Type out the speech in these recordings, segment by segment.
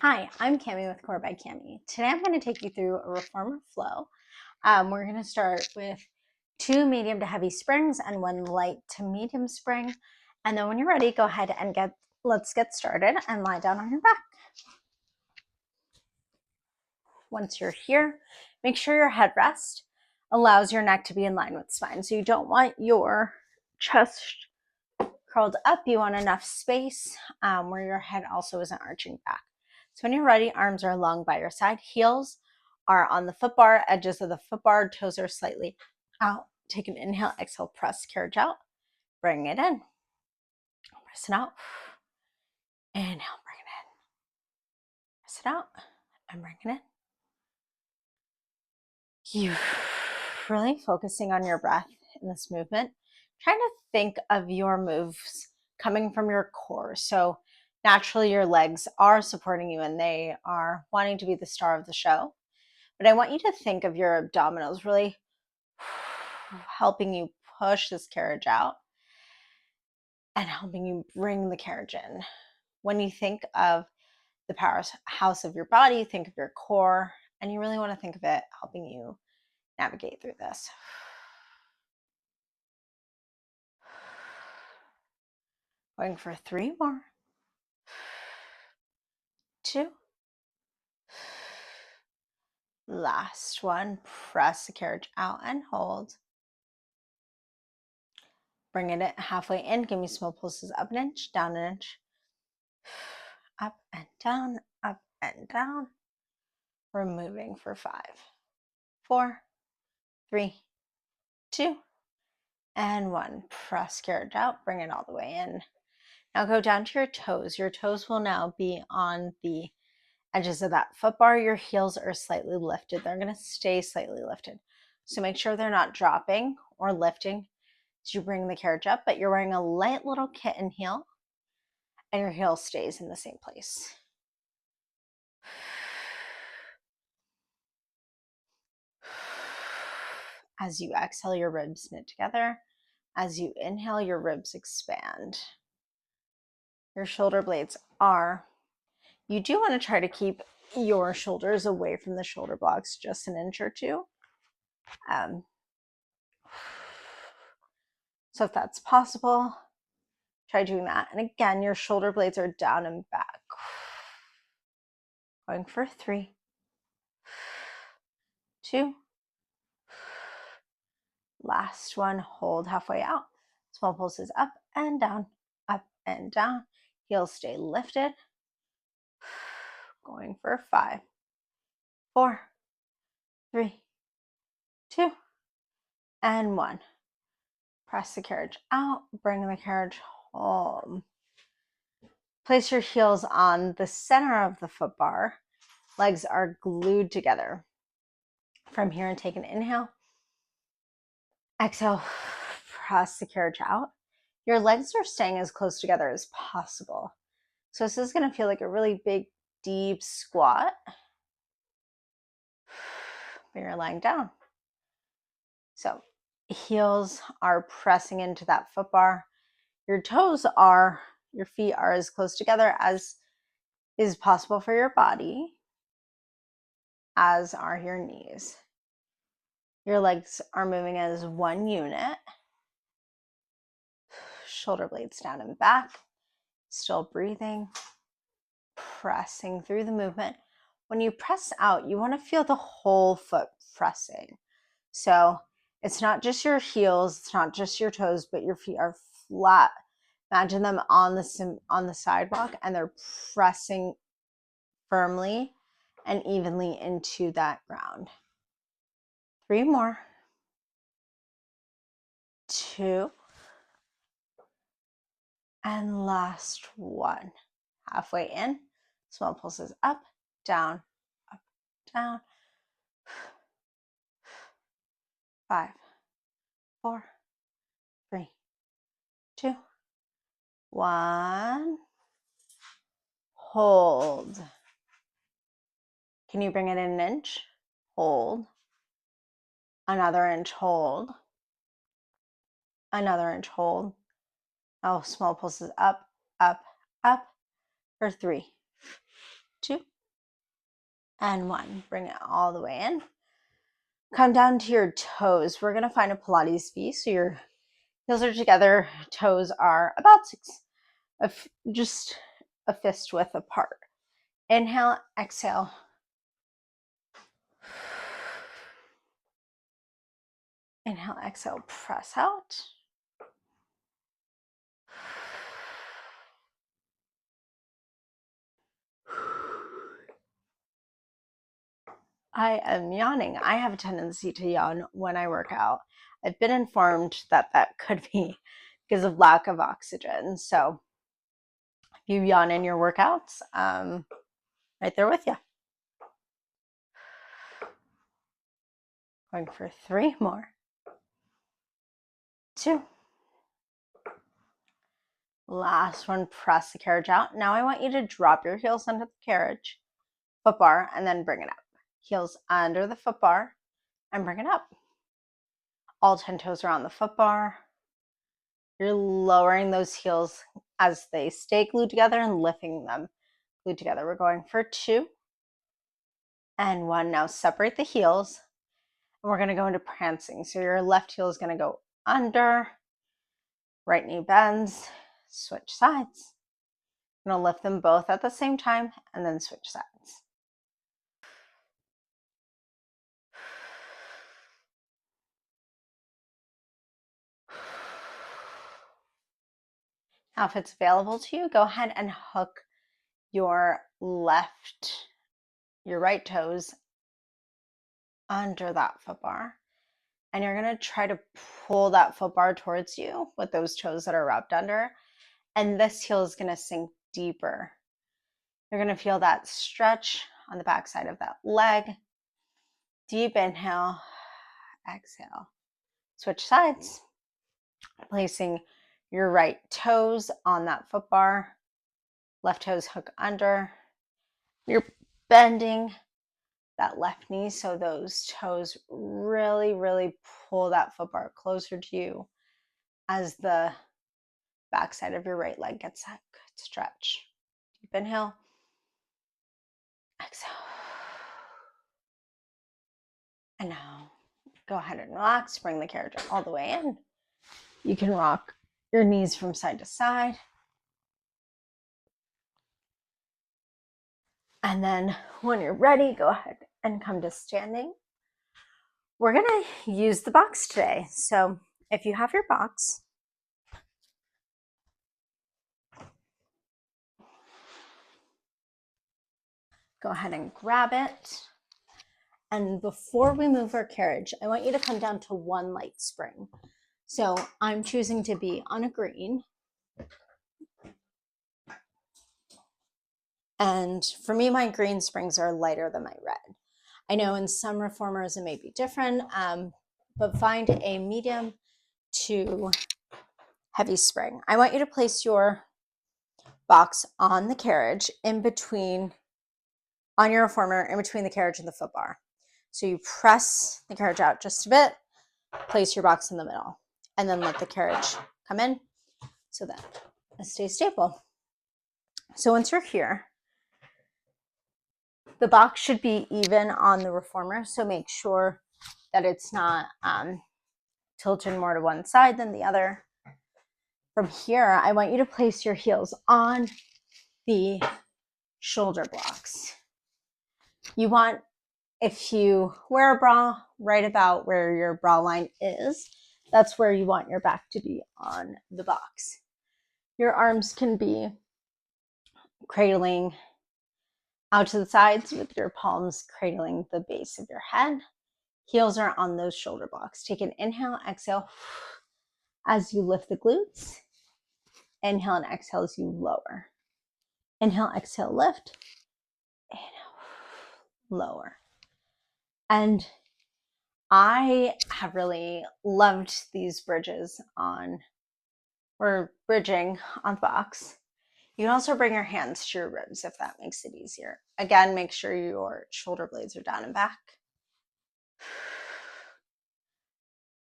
Hi, I'm Cami with Core by Cami. Today I'm going to take you through a reformer flow. We're going to start with 2 medium to heavy springs and 1 light to medium spring. And then when you're ready, go ahead and let's get started and lie down on your back. Once you're here, make sure your headrest allows your neck to be in line with spine. So you don't want your chest curled up. You want enough space where your head also isn't arching back. So when you're ready, arms are long by your side, heels are on the foot bar, edges of the foot bar, toes are slightly out. Take an inhale, exhale, press carriage out, bring it in, press it out, inhale, bring it in, press it out, and bring it in. You really focusing on your breath in this movement, trying to think of your moves coming from your core. So naturally your legs are supporting you and they are wanting to be the star of the show. But I want you to think of your abdominals really helping you push this carriage out and helping you bring the carriage in. When you think of the powerhouse of your body, think of your core, and you really want to think of it helping you navigate through this. Going for 3 more. 2. Last one. Press the carriage out and hold. Bring it halfway in. Give me small pulses up an inch, down an inch. Up and down, up and down. We're moving for 5, 4, 3, 2, and 1. Press carriage out. Bring it all the way in. Now go down to your toes. Your toes will now be on the edges of that foot bar. Your heels are slightly lifted. They're going to stay slightly lifted. So make sure they're not dropping or lifting as you bring the carriage up, but you're wearing a light little kitten heel and your heel stays in the same place. As you exhale, your ribs knit together. As you inhale, your ribs expand. Your shoulder blades are, you do want to try to keep your shoulders away from the shoulder blocks just an inch or two. So if that's possible, try doing that. And again, your shoulder blades are down and back. Going for 3, 2. Last one, hold halfway out. Small pulses up and down, up and down. Heels stay lifted. Going for 5, 4, 3, 2, and 1. Press the carriage out, bring the carriage home. Place your heels on the center of the foot bar. Legs are glued together. From here, take an inhale. Exhale, press the carriage out. Your legs are staying as close together as possible. So this is going to feel like a really big, deep squat. But you're lying down. So heels are pressing into that foot bar. Your feet are as close together as is possible for your body, as are your knees. Your legs are moving as one unit. Shoulder blades down and back. Still breathing. Pressing through the movement. When you press out, you want to feel the whole foot pressing. So it's not just your heels, it's not just your toes, but your feet are flat. Imagine them on the sidewalk and they're pressing firmly and evenly into that ground. 3 more. 2. And last one. Halfway in. Small pulses up, down, 5, 4, 3, 2, 1. Hold. Can you bring it in an inch? Hold. Another inch, hold. Another inch, hold. Now small pulses up, up, up for 3, 2, and 1. Bring it all the way in. Come down to your toes. We're going to find a Pilates V. So your heels are together, toes are about just a fist width apart. Inhale, exhale. Inhale, exhale, press out. I am yawning. I have a tendency to yawn when I work out. I've been informed that that could be because of lack of oxygen. So if you yawn in your workouts, right there with you. Going for 3 more. 2. Last one, press the carriage out. Now I want you to drop your heels under the carriage, foot bar, and then bring it up. Heels under the foot bar and bring it up. All 10 toes are on the foot bar. You're lowering those heels as they stay glued together and lifting them glued together. We're going for 2 and 1. Now separate the heels and we're going to go into prancing. So your left heel is going to go under, right knee bends, switch sides. I'm going to lift them both at the same time and then switch sides. Now, if it's available to you, go ahead and hook your right toes under that foot bar. And you're going to try to pull that foot bar towards you with those toes that are wrapped under. And this heel is going to sink deeper. You're going to feel that stretch on the backside of that leg. Deep inhale, exhale. Switch sides. Placing your right toes on that foot bar. Left toes hook under. You're bending that left knee so those toes really, really pull that foot bar closer to you as the backside of your right leg gets that good stretch. Deep inhale, exhale. And now go ahead and relax. Bring the carriage all the way in. You can rock your knees from side to side. And then when you're ready, go ahead and come to standing. We're going to use the box today. So if you have your box, go ahead and grab it. And before we move our carriage, I want you to come down to 1 light spring. So I'm choosing to be on a green. And for me, my green springs are lighter than my red. I know in some reformers it may be different, but find a medium to heavy spring. I want you to place your box on the carriage on your reformer, in between the carriage and the foot bar. So you press the carriage out just a bit, place your box in the middle, and then let the carriage come in so that it stays stable. So once you're here, the box should be even on the reformer, so make sure that it's not tilted more to one side than the other. From here, I want you to place your heels on the shoulder blocks. You want, if you wear a bra, right about where your bra line is, that's where you want your back to be on the box. Your arms can be cradling out to the sides with your palms cradling the base of your head. Heels are on those shoulder blocks. Take an inhale, exhale as you lift the glutes. Inhale and exhale as you lower. Inhale, exhale, lift. Inhale, lower. And I have really loved these bridges bridging on the box. You can also bring your hands to your ribs if that makes it easier. Again, make sure your shoulder blades are down and back.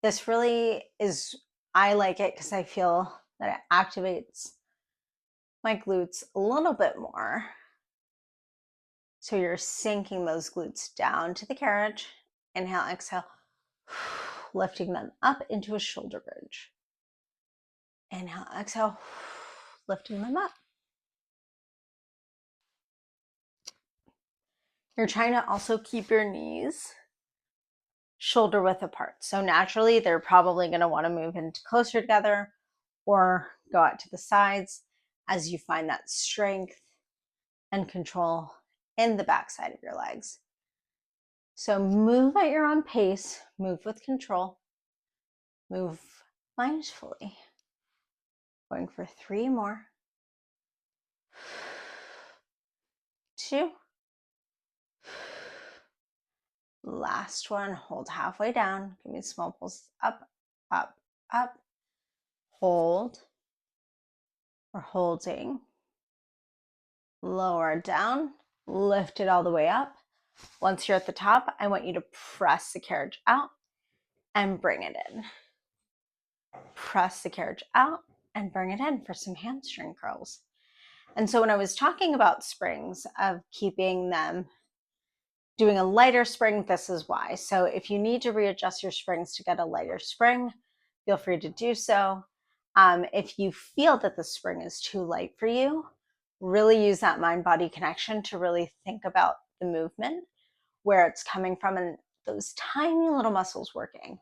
This really I like it because I feel that it activates my glutes a little bit more. So you're sinking those glutes down to the carriage. Inhale, exhale, lifting them up into a shoulder bridge. Inhale, exhale, lifting them up. You're trying to also keep your knees shoulder width apart. So naturally, they're probably going to want to move into closer together or go out to the sides as you find that strength and control in the backside of your legs. So move at your own pace, move with control, move mindfully. Going for 3 more. 2. Last one, hold halfway down. Give me small pulses up, up, up. Hold. We're holding. Lower down, lift it all the way up. Once you're at the top, I want you to press the carriage out and bring it in. Press the carriage out and bring it in for some hamstring curls. And so when I was talking about springs, of keeping them doing a lighter spring, this is why. So if you need to readjust your springs to get a lighter spring, feel free to do so. If you feel that the spring is too light for you, really use that mind-body connection to really think about the movement, where it's coming from, and those tiny little muscles working.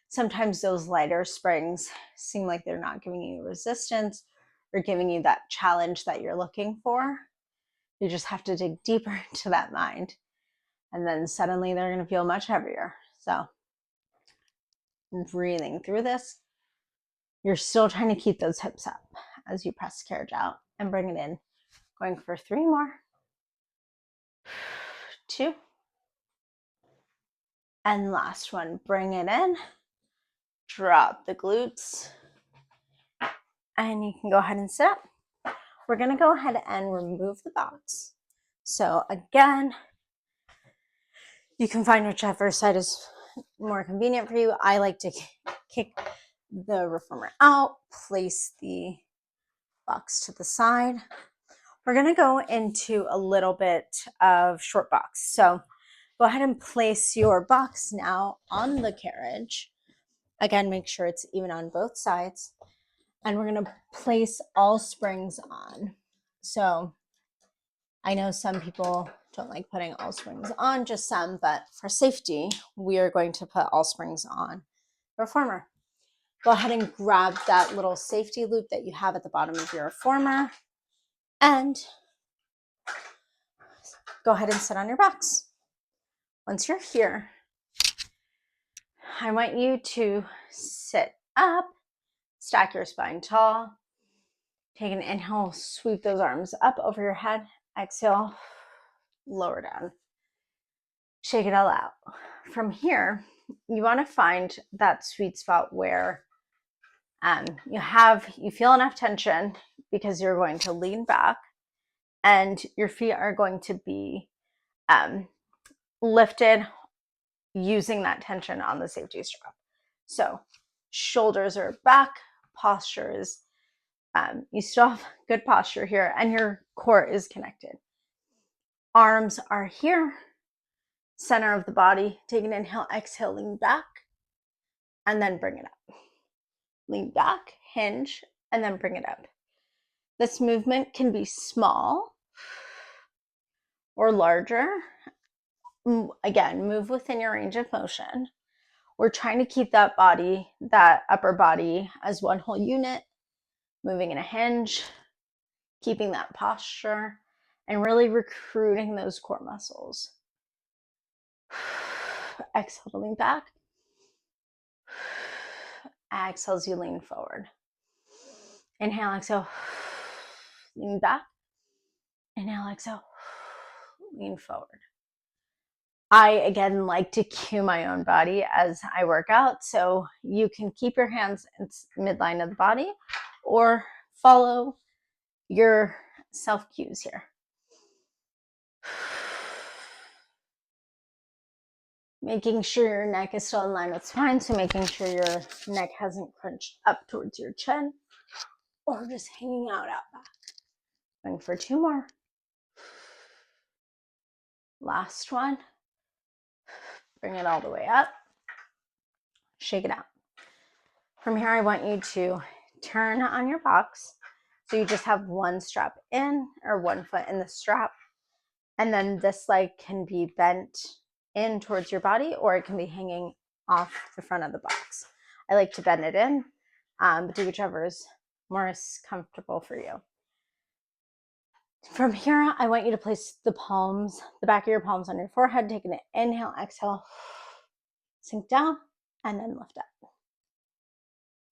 Sometimes those lighter springs seem like they're not giving you resistance or giving you that challenge that you're looking for. You just have to dig deeper into that mind. And then suddenly they're going to feel much heavier. So breathing through this, you're still trying to keep those hips up as you press the carriage out and bring it in. Going for 3 more. 2. And last one, bring it in. Drop the glutes. And you can go ahead and sit up. We're going to go ahead and remove the box. So again, you can find whichever side is more convenient for you. I like to kick the reformer out, place the box to the side. We're going to go into a little bit of short box. So go ahead and place your box now on the carriage. Again, make sure it's even on both sides. And we're going to place all springs on. So I know some people don't like putting all springs on, just some, but for safety, we are going to put all springs on the reformer. Go ahead and grab that little safety loop that you have at the bottom of your reformer and go ahead and sit on your box. Once you're here, I want you to sit up, stack your spine tall, take an inhale, sweep those arms up over your head, exhale, lower down. Shake it all out. From here, you want to find that sweet spot where you feel enough tension, because you're going to lean back and your feet are going to be lifted using that tension on the safety strap. So shoulders are back, posture is, you still have good posture here, and your core is connected. Arms are here, center of the body. Take an inhale, exhale, lean back, and then bring it up. Lean back, hinge, and then bring it up. This movement can be small or larger. Again, move within your range of motion. We're trying to keep that body, that upper body, as one whole unit, moving in a hinge, keeping that posture, and really recruiting those core muscles. Exhale to lean back. Exhale as you lean forward. Inhale, exhale, lean back. Inhale, exhale, lean forward. I, again, like to cue my own body as I work out, so you can keep your hands in midline of the body or follow your self cues here. Making sure your neck is still in line with spine, so making sure your neck hasn't crunched up towards your chin or just hanging out back. Going for 2 more. Last one. Bring it all the way up. Shake it out. From here, I want you to turn on your box. So you just have one strap in or one foot in the strap. And then this leg can be bent in towards your body, or it can be hanging off the front of the box. I like to bend it in, but do whichever is more comfortable for you. From here, I want you to place the back of your palms on your forehead, taking an inhale, exhale, sink down, and then lift up.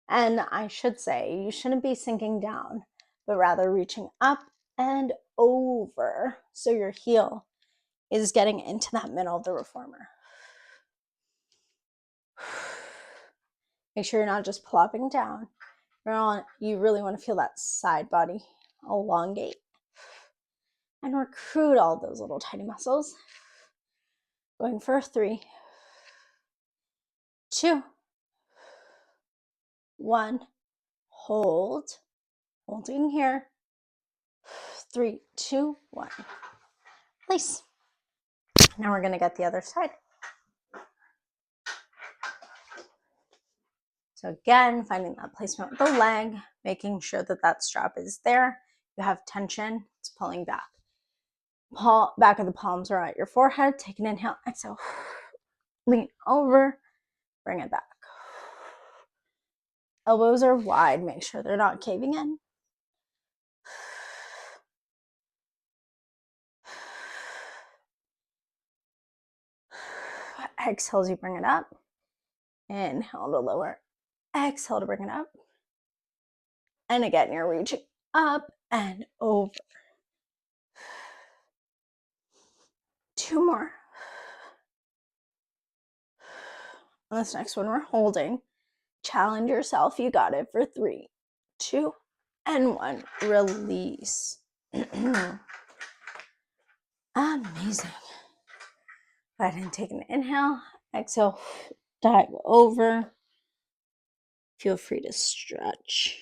And I should say, you shouldn't be sinking down, but rather reaching up and over. So your heel is getting into that middle of the reformer. Make sure you're not just plopping down. You really want to feel that side body elongate and recruit all those little tiny muscles. Going for 3, 2, 1. Holding here. 3, 2, 1. Place. Now we're going to get the other side. So again, finding that placement with the leg, making sure that that strap is there. You have tension, it's pulling back. Back of the palms are at your forehead. Take an inhale, exhale. Lean over, bring it back. Elbows are wide, make sure they're not caving in. Exhale as you bring it up. Inhale to lower. Exhale to bring it up. And again, you're reaching up and over. 2 more. On this next one, we're holding. Challenge yourself. You got it for 3, 2, and 1. Release. Amazing. Go ahead and take an inhale. Exhale. Dive over. Feel free to stretch.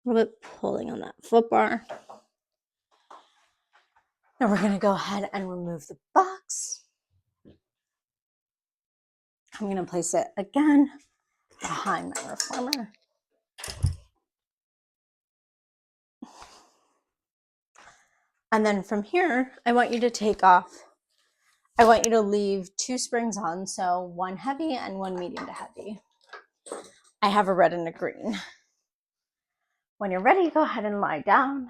A little bit pulling on that foot bar. Now we're going to go ahead and remove the box. I'm going to place it again behind my reformer. And then from here, I want you to leave 2 springs on, so 1 heavy and 1 medium to heavy. I have a red and a green. When you're ready, go ahead and lie down.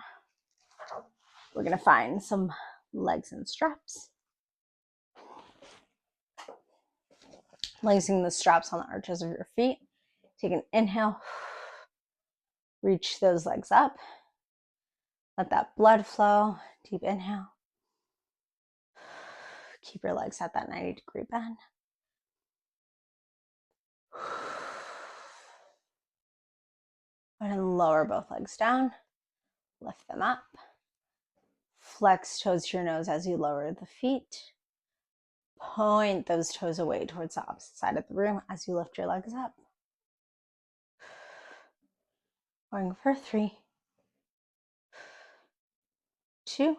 We're going to find some legs and straps. Placing the straps on the arches of your feet. Take an inhale. Reach those legs up. Let that blood flow. Deep inhale. Keep your legs at that 90-degree bend. And lower both legs down. Lift them up. Flex toes to your nose as you lower the feet. Point those toes away towards the opposite side of the room as you lift your legs up. Going for 3, 2,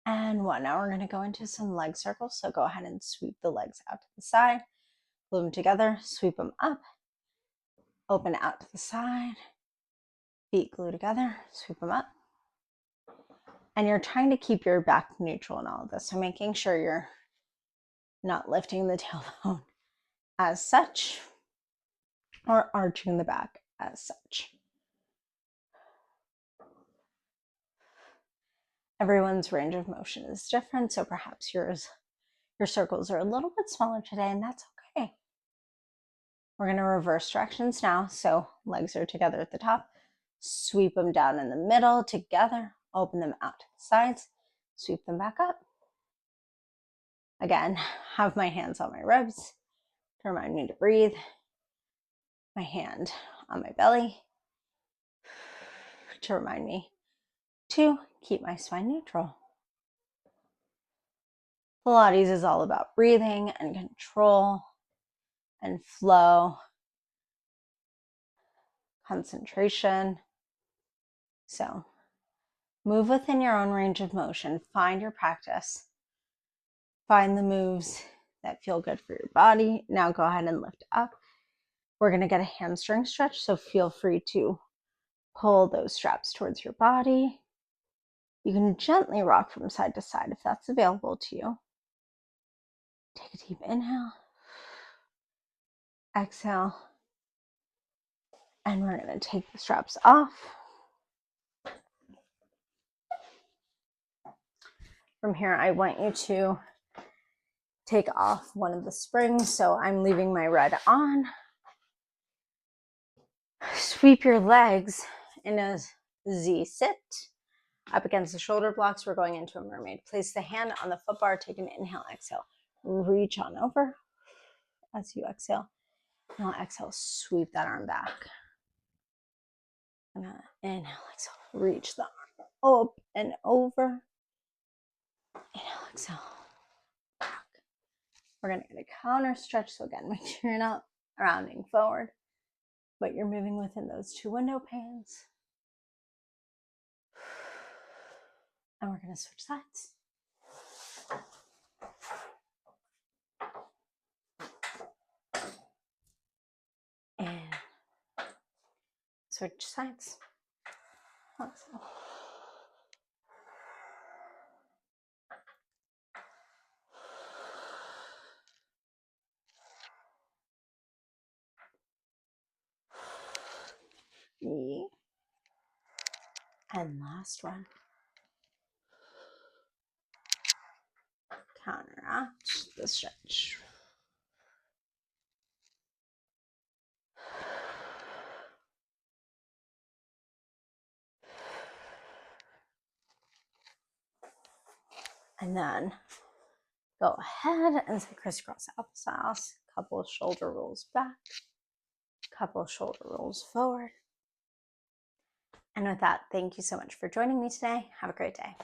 and 1. Now we're going to go into some leg circles. So go ahead and sweep the legs out to the side. Glue them together. Sweep them up. Open out to the side. Feet glue together. Sweep them up. And you're trying to keep your back neutral in all of this. So making sure you're not lifting the tailbone as such or arching the back as such. Everyone's range of motion is different, so perhaps your circles are a little bit smaller today, and that's okay. We're going to reverse directions now. So legs are together at the top. Sweep them down in the middle together. Open them out to the sides. Sweep them back up. Again, have my hands on my ribs to remind me to breathe. My hand on my belly to remind me to keep my spine neutral. Pilates is all about breathing and control and flow, concentration. So Move within your own range of motion. Find your practice. Find the moves that feel good for your body. Now go ahead and lift up. We're going to get a hamstring stretch, so feel free to pull those straps towards your body. You can gently rock from side to side if that's available to you. Take a deep inhale. Exhale. And we're going to take the straps off. From here, I want you to take off one of the springs. So I'm leaving my red on. Sweep your legs in a Z sit up against the shoulder blocks. We're going into a mermaid. Place the hand on the foot bar. Take an inhale, exhale. Reach on over as you exhale. Now exhale, sweep that arm back. And inhale, exhale. Reach the arm up and over. Inhale, exhale. Back. We're going to get a counter stretch. So again, make sure you're not rounding forward, but you're moving within those two window panes. And we're going to switch sides. And switch sides. And last one. Counteract the stretch. And then go ahead and say crisscross applesauce. Couple of shoulder rolls back. Couple of shoulder rolls forward. And with that, thank you so much for joining me today. Have a great day.